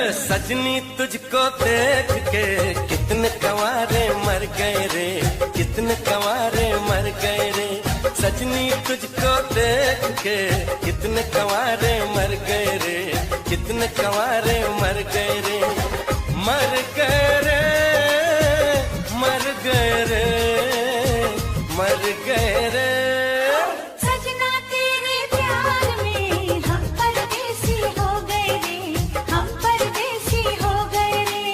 सजनी तुझको देख के कितने कंवारे मर गए रे, कितने कंवारे मर गए रे। सजनी तुझको देख के कितने कंवारे मर गए रे, कितने कंवारे मर गए रे। मर गए रे, मर गए रे, मर गए रे। सजना तेरे प्यार में हम परदेसी हो गए रे, हम परदेसी हो गए रे।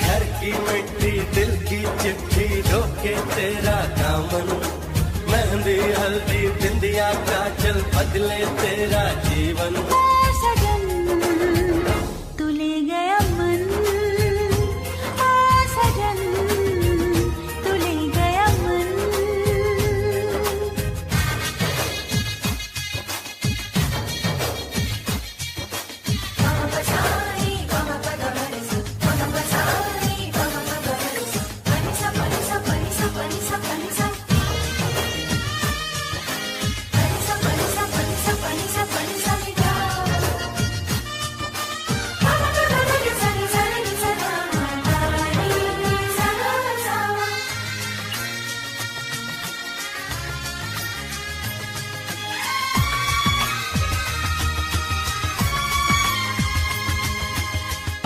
घर की मिट्टी दिल की चिट्ठी रोके तेरा दामन, मेहंदी हल्दी बिंदिया काजल बदले तेरा जीवन। ओ सजन तू ले गया मन, ओ सजन तू ले गया मन।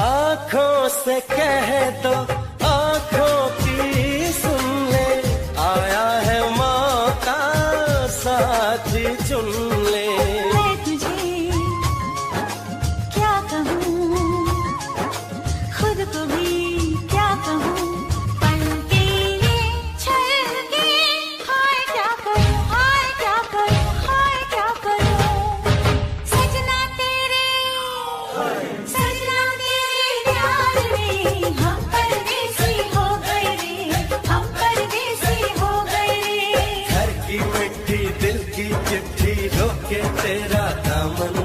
आँखों से कह दो, आँखों की सुन ले, आया है मौका साथी चुन ले। मैं तुझे क्या कहूँ, खुद को भी क्या कहूँ। पल के ये छल के हाय क्या करूँ, हाय क्या करूँ, हाय क्या करूँ। सजना तेरे प्यार में हम परदेसी हो गए रे, हम परदेसी हो गए रे। घर की मिट्टी दिल की चिट्ठी रोके तेरा दामन,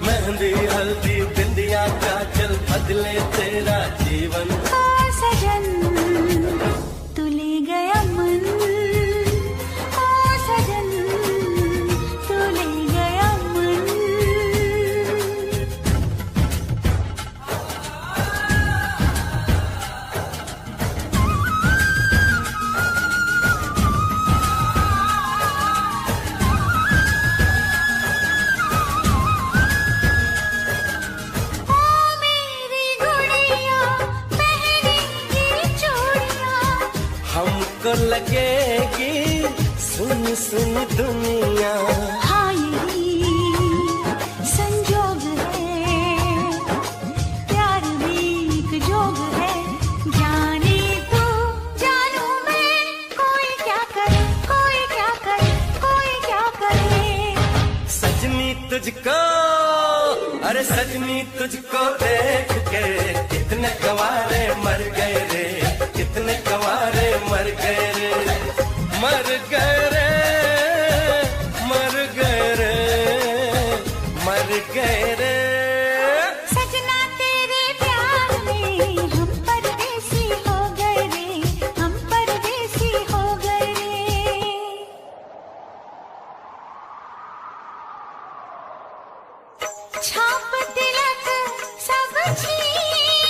मेहंदी हल्दी बिंदिया काजल बदले तेरा जीवन। ओ सजन तू ले गया मन, ओ सजन तू ले गया मन। ओ मेरी गुड़िया पहनेगी चूड़ियां, हमको लगेगी सुन सुन दुनिया। हाँ यही संजोग है, प्यार भी एक जोग है। जाने तू जानू मैं, कोई क्या करे, कोई क्या करे, कोई क्या करे। सजनी तुझको, अरे सजनी तुझको देख के कितने कंवारे मर गए रे, कितने कंवारे मर गए रे। मर गए रे, मर गए रे, मर गए रे। सजना तेरे प्यार में हम परदेसी हो गए रे, हम परदेसी हो गए रे। छाप तिलक सब छीन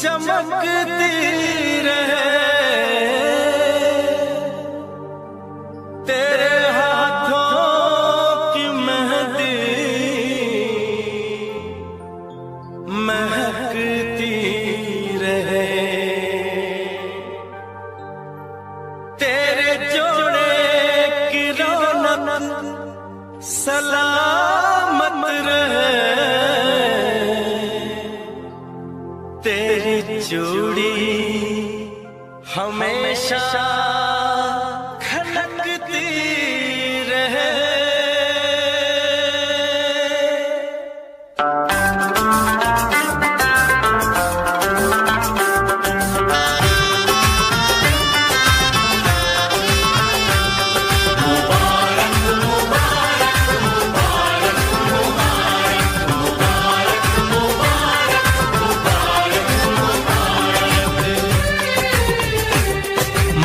चमकती रहे तेरे हाथों की मेहंदी महकती रहे तेरे जोड़े की रौनक सलामत रहे तेरी चूड़ी हमेशा खनकती रहे।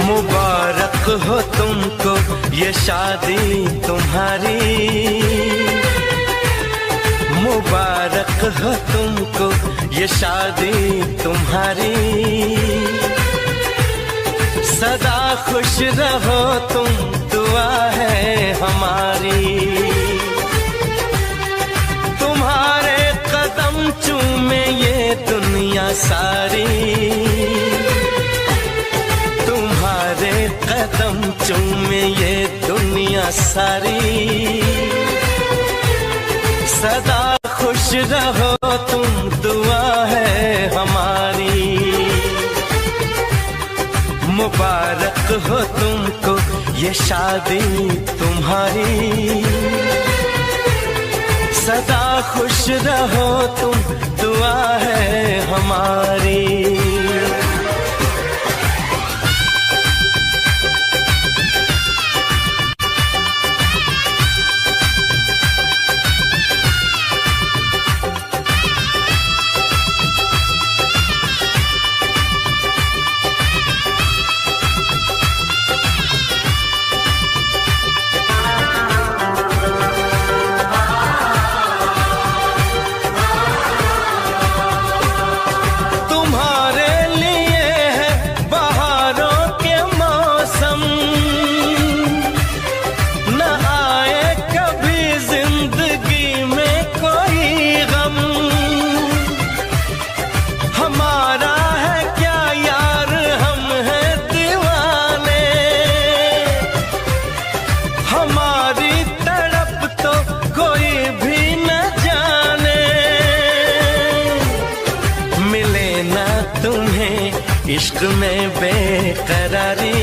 मुबारक हो तुमको ये शादी तुम्हारी, मुबारक हो तुमको ये शादी तुम्हारी, सदा खुश रहो तुम दुआ है हमारी, तुम्हारे कदम चूमे ये दुनिया सारी, तुम्हारे कदम चूमे ये दुनिया सारी, सदा खुश रहो तुम दुआ है हमारी, मुबारक हो तुमको ये शादी तुम्हारी, सदा खुश रहो तुम दुआ है हमारी। इश्क में बेकरारी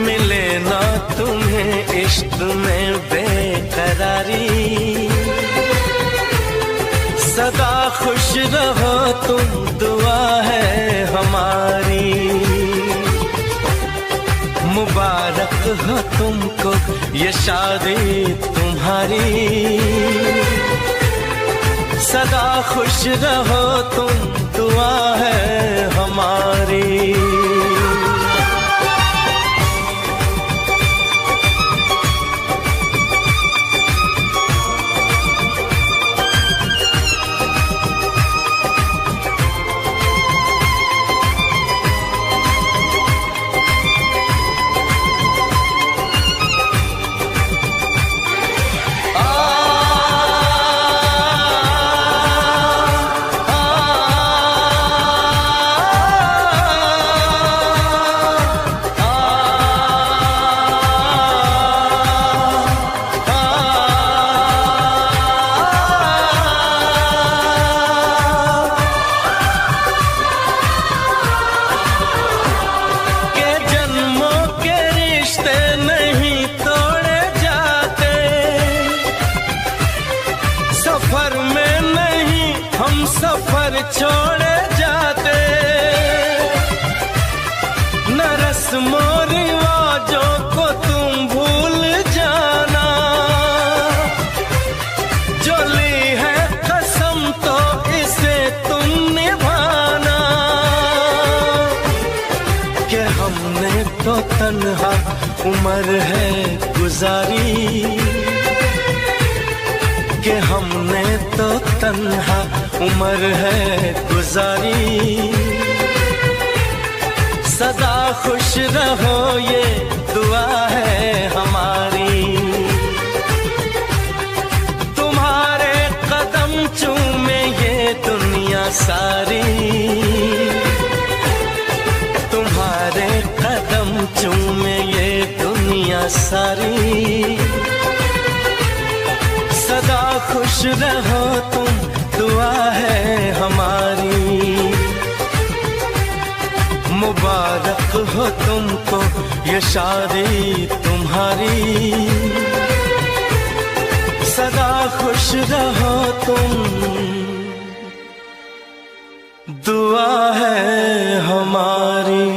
मिले ना तुम्हें, इश्क में बेकरारी, सदा खुश रहो तुम दुआ है हमारी, मुबारक हो तुमको ये शादी तुम्हारी, सदा खुश रहो तुम दुआ है हमारी। सफर छोड़े जाते न रस्मों रिवाजों को तुम भूल जाना, जो ली है कसम तो इसे तुम निभाना, कि हमने तो तन्हा उम्र है गुजारी, कि हमने तो तन्हा उम्र है गुजारी, सदा खुश रहो ये दुआ है हमारी। तुम्हारे कदम चूमे ये दुनिया सारी, तुम्हारे कदम चूमे ये दुनिया सारी। सदा खुश रहो तुम, दुआ है हमारी। मुबारक हो तुमको ये शादी तुम्हारी, सदा खुश रहो तुम, दुआ है हमारी।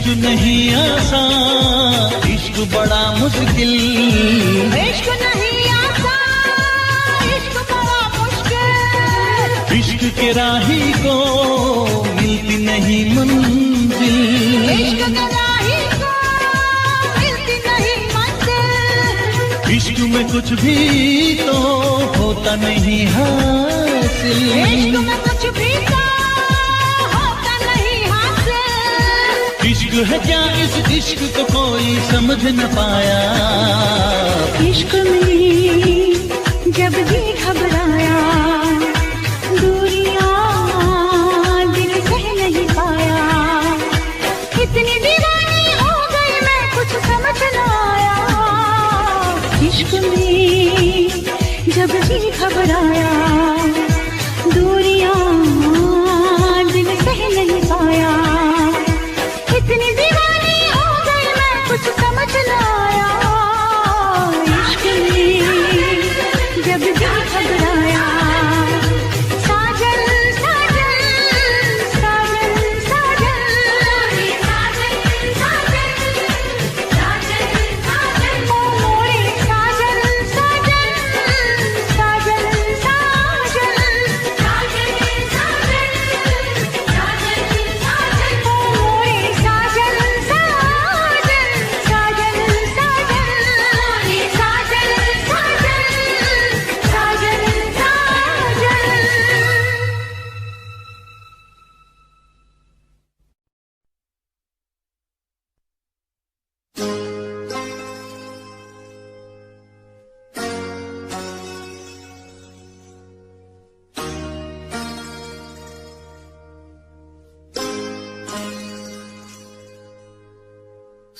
इश्क नहीं आसान, इश्क बड़ा मुश्किल। इश्क नहीं आसान, इश्क बड़ा मुश्किल। इश्क के राही को मिलती नहीं मंजिल। इश्क के राही को मिलती नहीं मंजिल। इश्क में कुछ भी तो होता नहीं हासिल। इश्क में कुछ भी तो होता नहीं हासिल। इश्क है क्या इस इश्क को कोई समझ न पाया। इश्क में जब भी घबराया, दूरियां दिल सह नहीं पाया। इतनी दीवानी हो गई मैं कुछ समझ न आया। इश्क में जब भी घबराया, दूरियां दिल सह नहीं पाया। इतनी दीवानी हो गई मैं कुछ समझ न आया। इश्क में जब भी घबराया, साजन साजन साजन साजन साजन साजन साजन ओ मोरे साजन साजन साजन साजन साजन साजन साजन ओ मोरे साजन साजन साजन साजन साजन साजन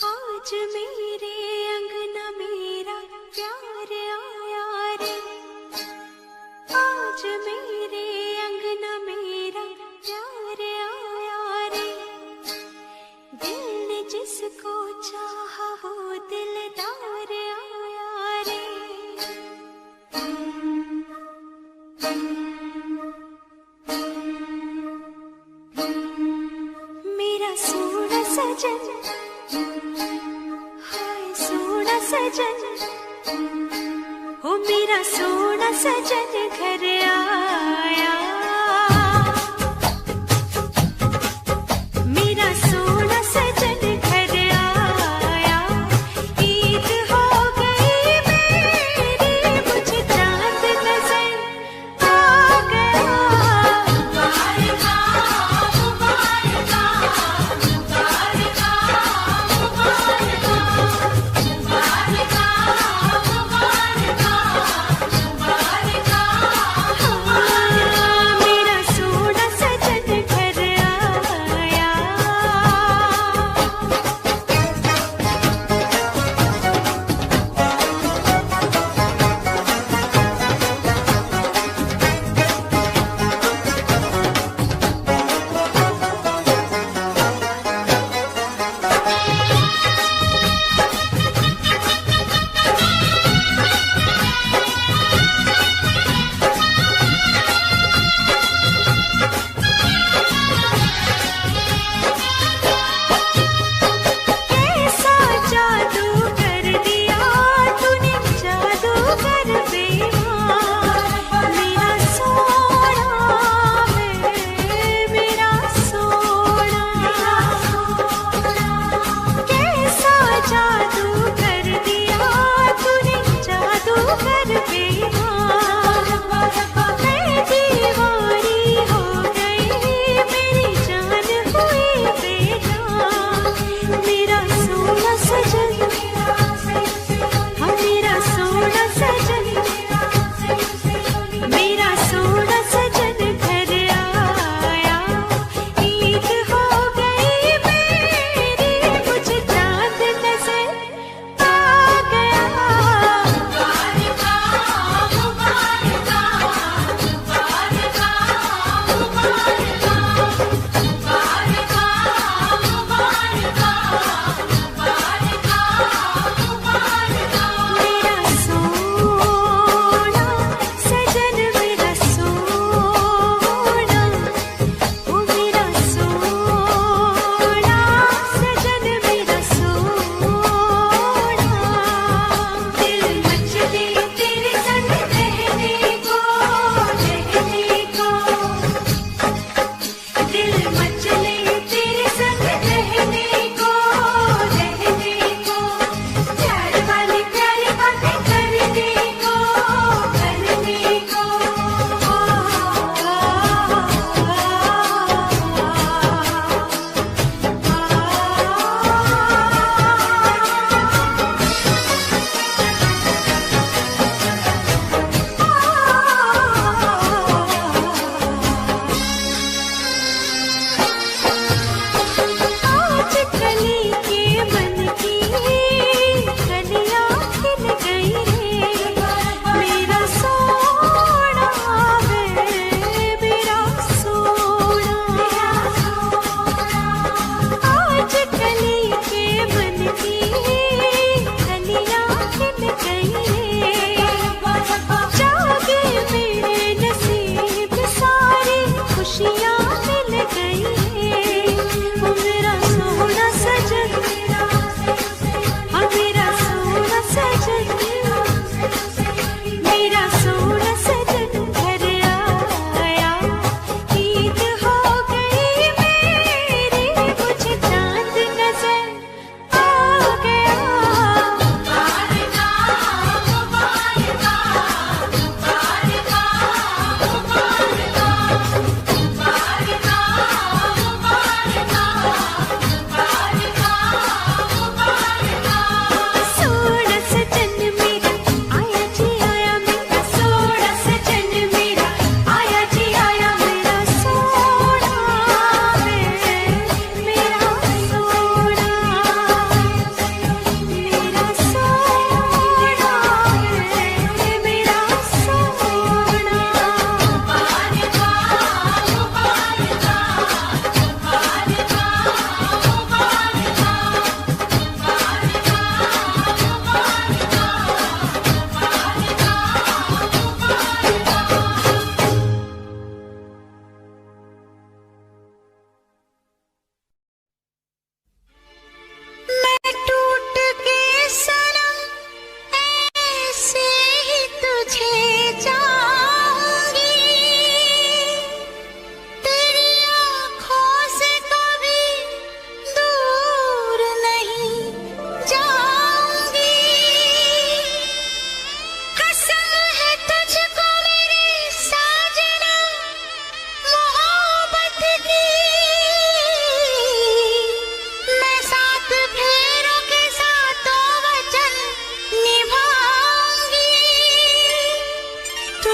आज मेरे अंगना मेरा प्यार आया रे। आज मेरे अंगना मेरा प्यार आया रे। दिल ने जिसको चाहा वो दिलदार आया रे। मेरा सोना सजन, हाय सोना सजन, ओ मेरा सोना सजन घर आया। मेरा सोना सजन घर आया। ईद हो गई मेरी, मुझे चांद नजर आ गया। मुबारका मुबारका मुबारका मुबारका मुबारका मुबारका मुबारका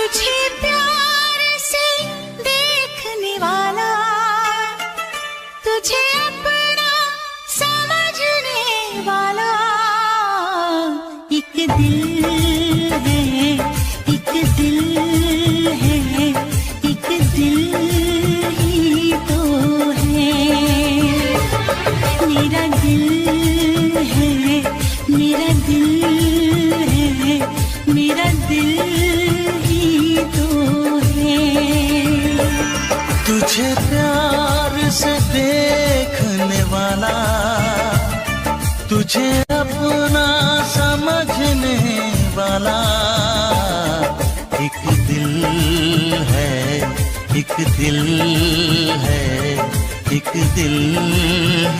तुझे प्यार से देखने वाला, तुझे अपना समझने वाला एक दिल है, एक दिल है, एक दिल ही तो है। मेरा दिल है, मेरा दिल है, मेरा दिल ही तो है। तुझे प्यार से देखने वाला, तुझे अपना समझने वाला एक दिल है, एक दिल है, एक दिल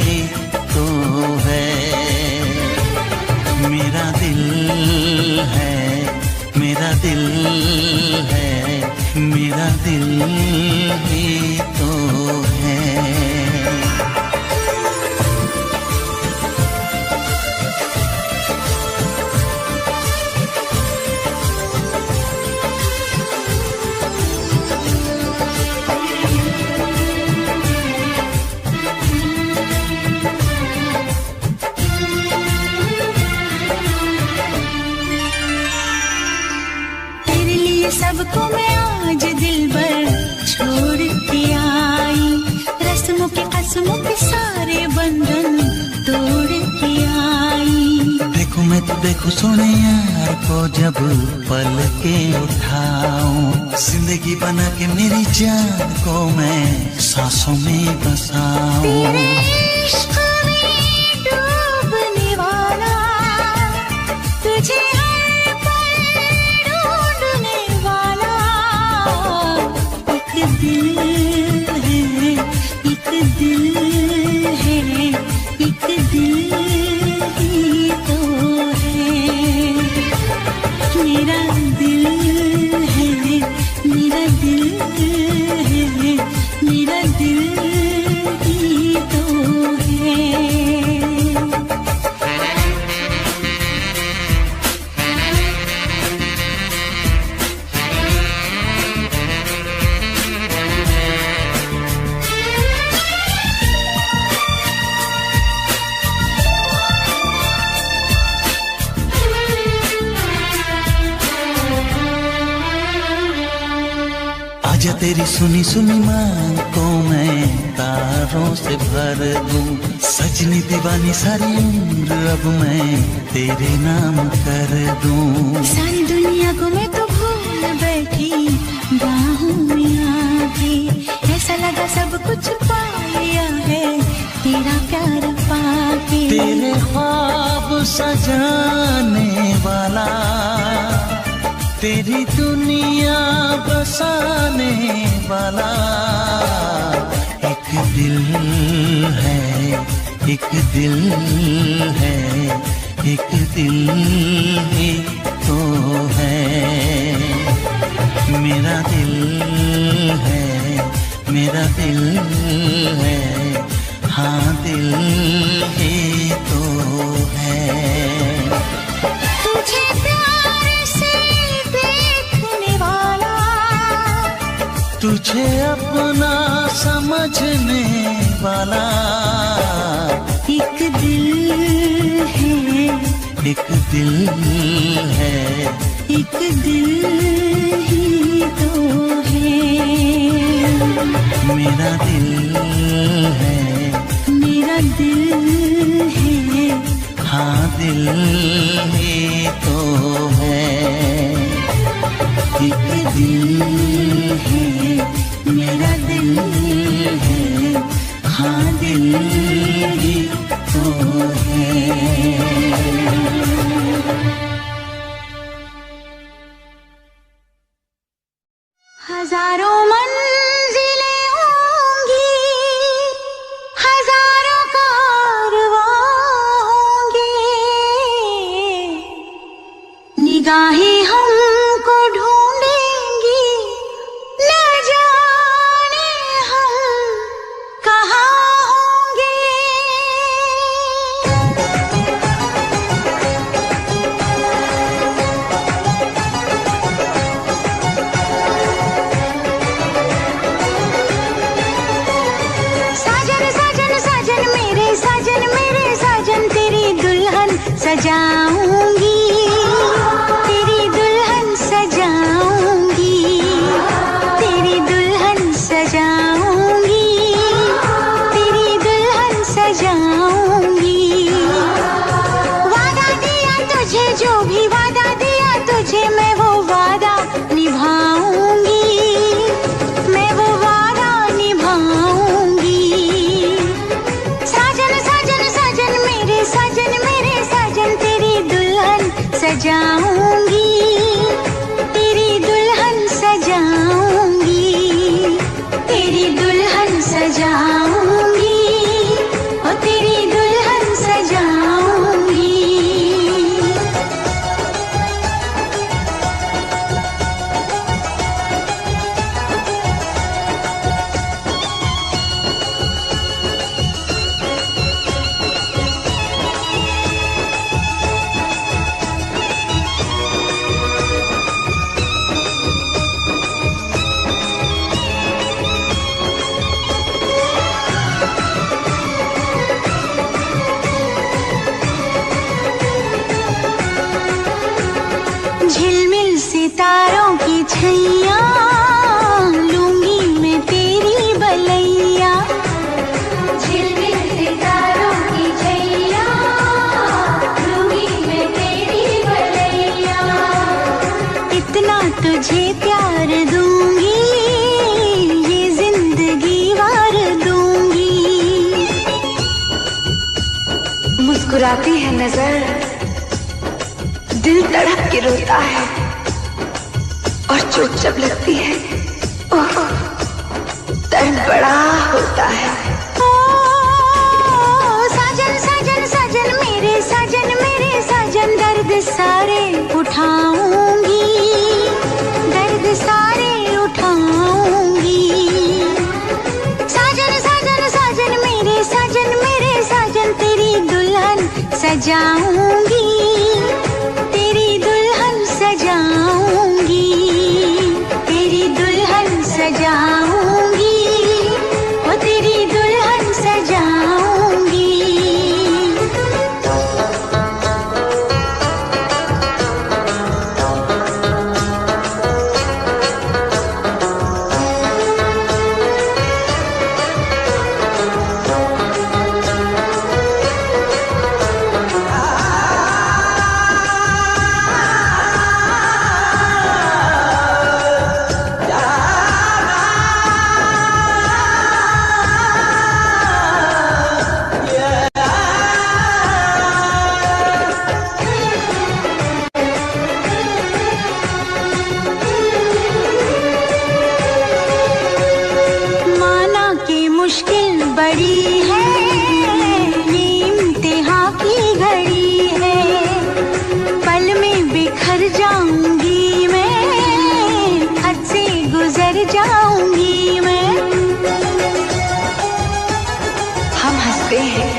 ही तो है। मेरा दिल है, मेरा दिल है, मेरा दिल ही तो है। सबको मैं आज दिल भर छोड़ के आई, रस्मों के कसमों के सारे बंधन तोड़ के आई। देखो मैं तो देखो सोने यार को जब पल के उठाऊं, जिंदगी बना के मेरी जान को मैं सांसों में बसाऊं। तेरे इश्क में डूबने वाला, तुझे दिल है, एक दिल है, एक दिल ही तो है। मेरा दिल है, मेरा दिल है, मेरा दिल ही तो है। आजा तेरी सुनी सुनी मांग को मैं तारों से भर दूं, सजनी दीवानी सारी उम्र अब मैं तेरे नाम कर दूं। सारी दुनिया को मैं तो भूल बैठी बाहों में आके, ऐसा लगा सब कुछ पा लिया है तेरा प्यार पाके। तेरे ख्वाब सजाने वाला, तेरी दुनिया बसाने वाला एक दिल है, एक दिल है, एक दिल ही तो है। मेरा दिल है, मेरा दिल है, हाँ दिल ही तो है। तुझे प्यार से देखने वाला, तुझे अपना समझने वाला एक दिल है, एक दिल है, एक दिल ही तो है। मेरा दिल है, मेरा दिल है, हाँ दिल ही तो है। एक दिल है, मेरा दिल है, हाँ दिल ही तो है। हजारों मंजिलें होंगी, हजारों कारवां होंगे, निगाहें हमको ढूंढेंगी, न जाने हम कहाँ होंगे। नजर दिल तड़प के रोता है, और चोट जब लगती है ओह दर्द बड़ा होता है। साजन साजन साजन मेरे साजन दर्द सारे उठाऊंगी, दर्द सारे उठाऊंगी। साजन साजन साजन मेरे साजन तेरी दुल्हन सजाऊंगी, तेरी दुल्हन सजाऊंगी, तेरी दुल्हन सजाऊंगी, ओ तेरी दुल्हन सजाऊंगी। मुश्किल बड़ी है, ये इम्तिहान की घड़ी है, पल में बिखर जाऊंगी मैं, हद से गुजर जाऊंगी मैं। हम हंसते हैं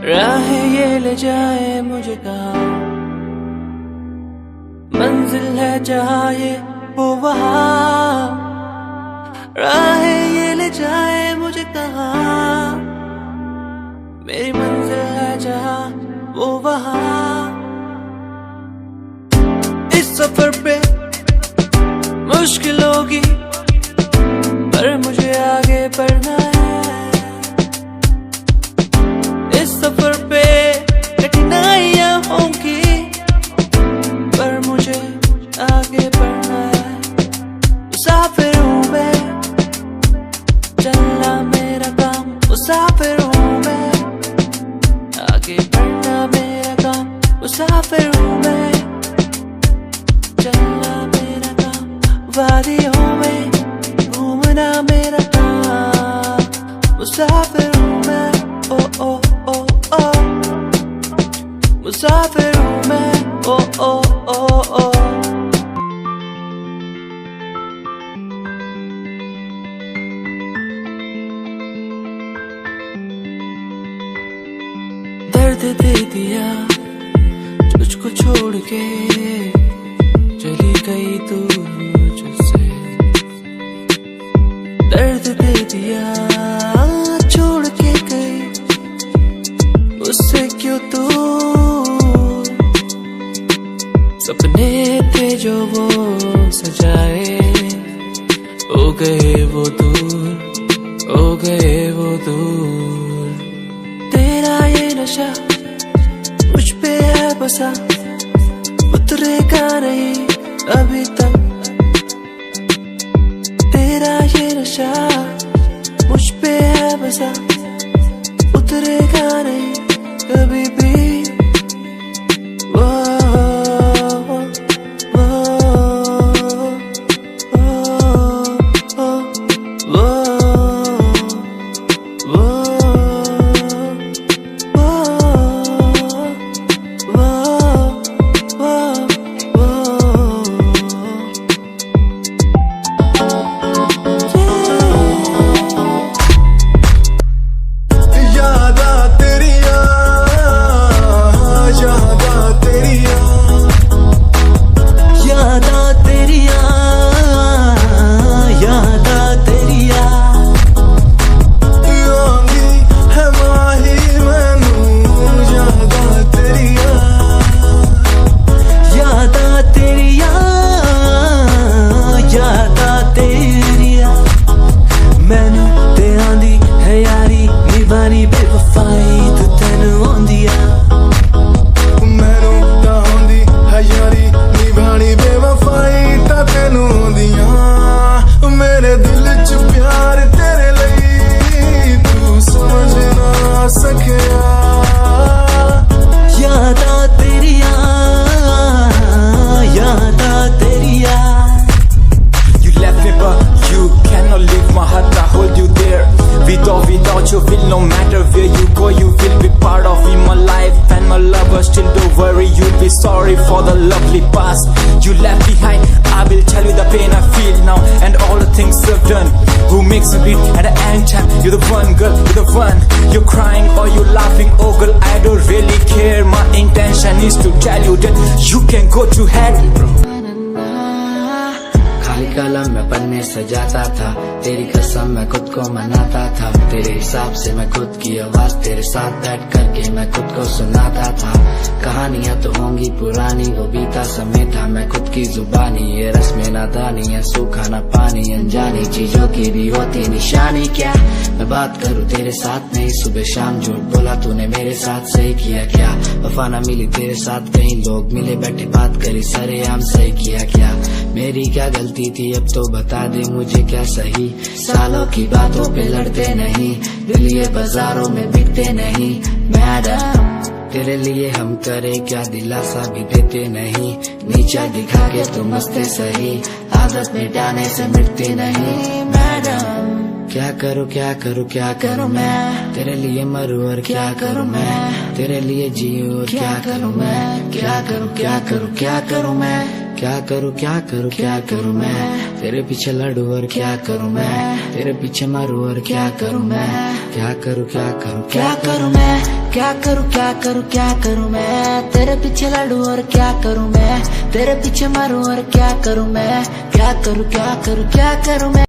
राहें ये ले जाए मुझे कहाँ, मंजिल है जहाँ ये वो वहाँ। राहें ये ले जाए मुझे कहाँ, मेरी मंजिल है जहाँ वो वहाँ। इस सफर पे मुश्किल होगी पर मुझे आगे बढ़ना है। इस सफर पे कठिनाइयां होंगी पर मुझे आगे बढ़ना है। मुसाफिर हूँ मैं, चलना मेरा काम। मुसाफिर हूँ मैं, आगे बढ़ना मेरा काम। मुसाफिर हूँ मैं, चलना मेरा काम। वादियों में घूमना मेरा काम। मुसाफिर हूँ मैं, ओ ओ ओ ओ। मुसाफिर हूँ मैं, ओ ओ ओ ओ। दर्द दे दिया तुझको छोड़ के, चली गई तू मुझसे। दर्द दे दिया छोड़ के गई, उससे क्यों तू। सपने थे जो वो सजाए, हो गए वो दूर, हो गए वो दूर। तेरा ये नशा मुझ पे है बसा, वो उतरेगा नहीं अभी तक तेरा ये नशा मुझ पे है बसा, उतरेगा नहीं कभी भी। Without you feel no matter where you go, you will be part of in my life and my lover. Still don't worry, you'll be sorry for the lovely past you left behind. I will tell you the pain I feel now and all the things I've done. Who makes me bleed at the end time? You're the one, girl, you're the one. You're crying or you're laughing, oh girl, I don't really care. My intention is to tell you that you can go to hell, bro. कलम में पन्ने सजाता था, तेरी कसम मैं खुद को मनाता था। तेरे हिसाब से मैं खुद की आवाज तेरे साथ बैठ करके मैं खुद को सुनाता था। कहानियां तो होंगी पुरानी, वो बीता समय था मैं खुद की जुबानी। ये रस्में नादानी है, सूखा ना पानी, अनजानी चीजों की भी होती निशानी। क्या मैं बात करूं तेरे साथ नहीं, सुबह शाम झूठ बोला तूने मेरे साथ, सही किया क्या? वफा ना मिली तेरे साथ, कई लोग मिले बैठे बात करी सरेआम, सही किया क्या? मेरी क्या गलती थी अब तो बता दे मुझे, क्या सही? सालों की बातों पे लड़ते नहीं, दिल ये बाजारों में बिकते नहीं। मैडम तेरे लिए हम करे क्या, दिलासा भी देते नहीं। नीचा दिखा के तुम हंसते सही, आदत मिटाने से मिटती नहीं। मैडम क्या करूं क्या करूं क्या करूं मैं, तेरे लिए मरूं और क्या करूं मैं, तेरे लिए जीऊं और क्या करूं मैं। क्या करूं क्या करूं क्या करूं मैं, क्या करूं क्या करूं क्या करूं मैं, तेरे पीछे लड़ूं और क्या करूं मैं, तेरे पीछे मरूं और क्या करूं मैं। क्या करूं क्या करूं क्या करूं मैं, क्या करूं क्या करूं क्या करूं मैं, तेरे पीछे लड़ूं और क्या करूं मैं, तेरे पीछे मरूं और क्या करूं मैं। क्या करूं क्या करूं क्या करूं मैं।